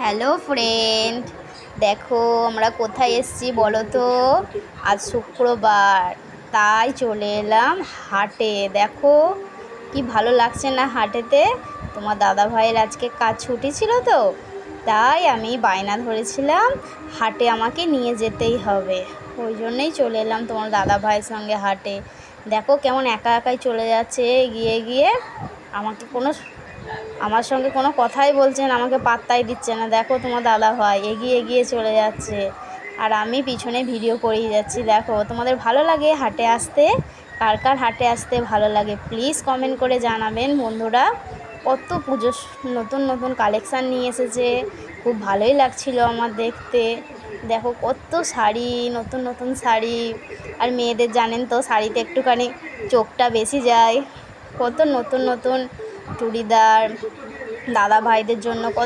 Hello friend, দেখো আমরা কোথায় এসেছি বলো তো। আজ শুক্রবার, তাই চলে এলাম হাটে। দেখো কি ভালো লাগছে না হাটেতে। তোমার দাদা ভাইয়ের আজকে কাজ ছুটি ছিল তো, তাই আমি বায়না ধরেছিলাম হাটে আমাকে নিয়ে যেতেই হবে। ওই জন্যই চলে এলাম তোমার দাদা ভাইয়ের সঙ্গে হাটে। দেখো কেমন একা একাই চলে যাচ্ছে, এগিয়ে গিয়ে আমাকে আমার সঙ্গে কোনো কথাই বলছে না, আমাকে পাত্তাই দিচ্ছে না। দেখো তোমার দাদা ভাই এগিয়ে এগিয়ে চলে যাচ্ছে, আর আমি পিছনে ভিডিও করেই যাচ্ছি। দেখো তোমাদের ভালো লাগে হাটে আসতে? কার কার হাটে আসতে ভালো লাগে প্লিজ কমেন্ট করে জানাবেন বন্ধুরা। কত পুজো নতুন নতুন কালেকশান নিয়ে এসেছে, খুব ভালোই লাগছিল আমার দেখতে। দেখো কত শাড়ি, নতুন নতুন শাড়ি। আর মেয়েদের জানেন তো শাড়িতে একটুখানি চোখটা বেশি যায়। কত নতুন নতুন চুড়িদার দাদা ভাইদের জন্য।